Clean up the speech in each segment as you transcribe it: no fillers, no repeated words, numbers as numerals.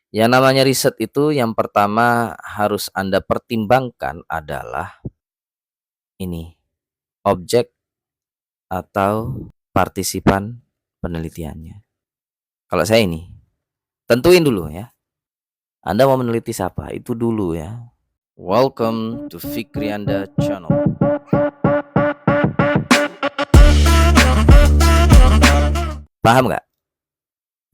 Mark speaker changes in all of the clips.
Speaker 1: Yang namanya riset itu yang pertama harus Anda pertimbangkan adalah ini, objek atau partisipan penelitiannya. Kalau saya ini, tentuin dulu ya, Anda mau meneliti siapa, itu dulu ya. Welcome to Fikrianda Channel. Paham nggak?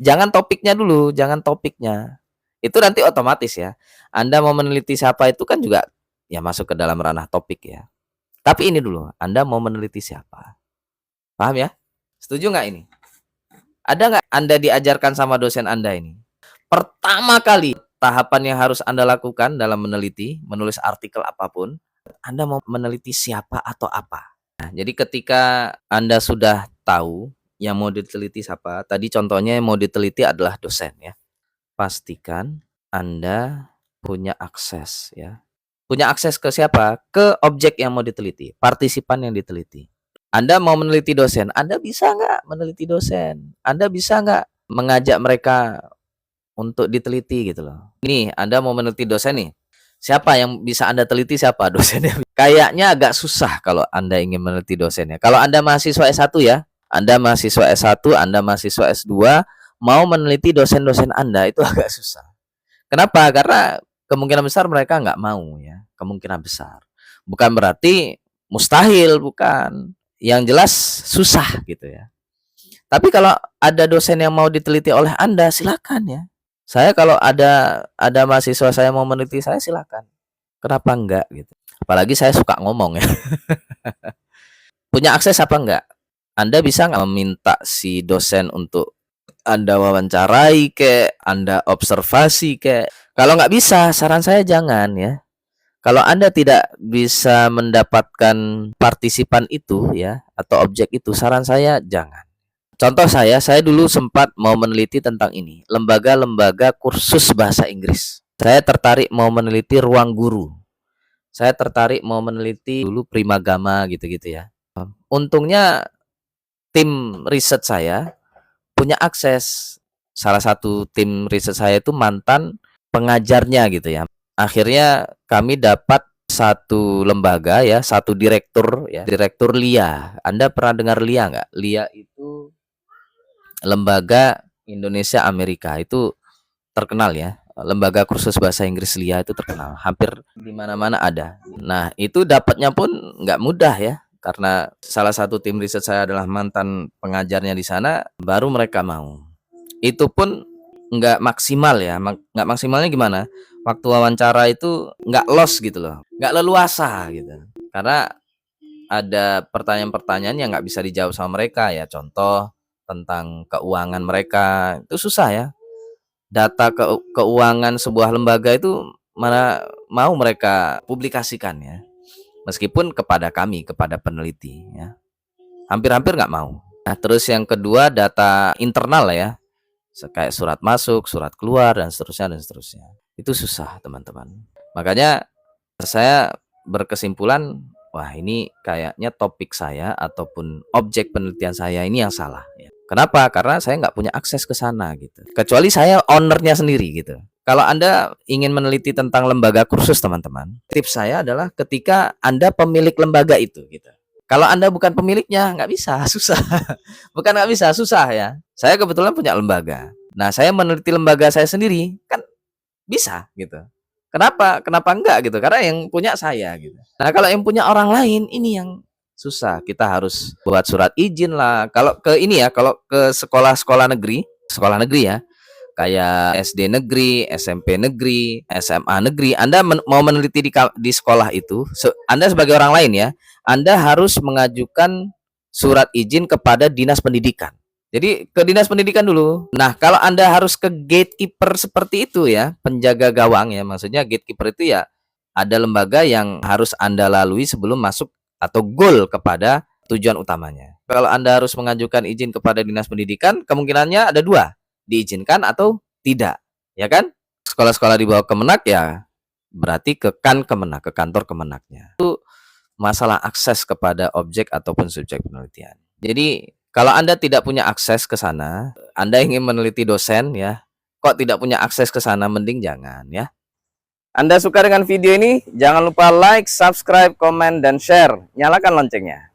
Speaker 1: Jangan topiknya dulu, jangan topiknya. Itu nanti otomatis ya. Anda mau meneliti siapa itu kan juga ya masuk ke dalam ranah topik ya. Tapi ini dulu, Anda mau meneliti siapa? Paham ya? Setuju nggak ini? Ada nggak Anda diajarkan sama dosen Anda ini? Pertama kali tahapan yang harus Anda lakukan dalam meneliti, menulis artikel apapun, Anda mau meneliti siapa atau apa. Nah, jadi ketika Anda sudah tahu yang mau diteliti siapa, tadi contohnya yang mau diteliti adalah dosen ya. Pastikan Anda punya akses ya. Punya akses ke siapa? Ke objek yang mau diteliti, partisipan yang diteliti. Anda mau meneliti dosen, Anda bisa nggak meneliti dosen? Anda bisa nggak mengajak mereka untuk diteliti gitu loh. Ini Anda mau meneliti dosen nih. Siapa yang bisa Anda teliti siapa dosennya? Kayaknya agak susah kalau Anda ingin meneliti dosennya. Kalau Anda mahasiswa S1 ya, Anda mahasiswa S1, Anda mahasiswa S2, mau meneliti dosen-dosen Anda itu agak susah. Kenapa? Karena kemungkinan besar mereka nggak mau ya, kemungkinan besar. Bukan berarti mustahil, bukan. Yang jelas susah gitu ya. Tapi kalau ada dosen yang mau diteliti oleh Anda, silakan ya. Saya kalau ada mahasiswa saya mau meneliti saya silakan. Kenapa enggak gitu. Apalagi saya suka ngomong ya. Punya akses apa enggak? Anda bisa nggak meminta si dosen untuk Anda wawancarai ke, Anda observasi ke? Kalau nggak bisa, saran saya jangan ya. Kalau Anda tidak bisa mendapatkan partisipan itu ya atau objek itu, saran saya jangan. Contoh saya dulu sempat mau meneliti tentang ini, lembaga-lembaga kursus bahasa Inggris. Saya tertarik mau meneliti ruang guru. Saya tertarik mau meneliti dulu Primagama gitu-gitu ya. Untungnya tim riset saya punya akses. Salah satu tim riset saya itu mantan pengajarnya gitu ya. Akhirnya kami dapat satu lembaga ya, satu direktur ya, direktur LIA. Anda pernah dengar LIA nggak? LIA itu lembaga Indonesia Amerika, itu terkenal ya. Lembaga kursus bahasa Inggris LIA itu terkenal, hampir di mana-mana ada. Nah, itu dapatnya pun nggak mudah ya, karena salah satu tim riset saya adalah mantan pengajarnya di sana, baru mereka mau. Itu pun nggak maksimal ya, nggak maksimalnya gimana? Waktu wawancara itu nggak los gitu loh, nggak leluasa gitu. Karena ada pertanyaan-pertanyaan yang nggak bisa dijawab sama mereka ya, contoh tentang keuangan mereka itu susah ya. Data keuangan sebuah lembaga itu mana mau mereka publikasikan ya, meskipun kepada kami, kepada peneliti ya, hampir-hampir nggak mau. Nah, terus yang kedua data internal lah ya, kayak surat masuk, surat keluar, dan seterusnya. Itu susah teman-teman. Makanya saya berkesimpulan, wah ini kayaknya topik saya ataupun objek penelitian saya ini yang salah ya. Kenapa? Karena saya nggak punya akses ke sana gitu. Kecuali saya ownernya sendiri gitu. Kalau Anda ingin meneliti tentang lembaga kursus teman-teman, tips saya adalah ketika Anda pemilik lembaga itu gitu. Kalau Anda bukan pemiliknya, nggak bisa, susah. Bukan nggak bisa, susah ya. Saya kebetulan punya lembaga. Nah, saya meneliti lembaga saya sendiri, kan bisa gitu. Kenapa? Kenapa enggak gitu? Karena yang punya saya gitu. Nah, kalau yang punya orang lain ini yang susah. Kita harus buat surat izin lah. Kalau ke ini ya, kalau ke sekolah negeri ya, kayak SD negeri, SMP negeri, SMA negeri, Anda mau meneliti di sekolah itu, Anda sebagai orang lain ya, Anda harus mengajukan surat izin kepada Dinas Pendidikan. Jadi ke Dinas Pendidikan dulu. Nah, kalau Anda harus ke gatekeeper seperti itu ya, penjaga gawang ya, maksudnya gatekeeper itu ya ada lembaga yang harus Anda lalui sebelum masuk atau goal kepada tujuan utamanya. Kalau Anda harus mengajukan izin kepada Dinas Pendidikan, kemungkinannya ada dua, diizinkan atau tidak, ya kan? Sekolah-sekolah di bawah Kemenak ya berarti ke Kemenak, ke kantor Kemenaknya. Itu masalah akses kepada objek ataupun subjek penelitian. Jadi kalau Anda tidak punya akses ke sana, Anda ingin meneliti dosen ya, kok tidak punya akses ke sana, mending jangan ya. Anda suka dengan video ini, jangan lupa like, subscribe, komen, dan share. Nyalakan loncengnya.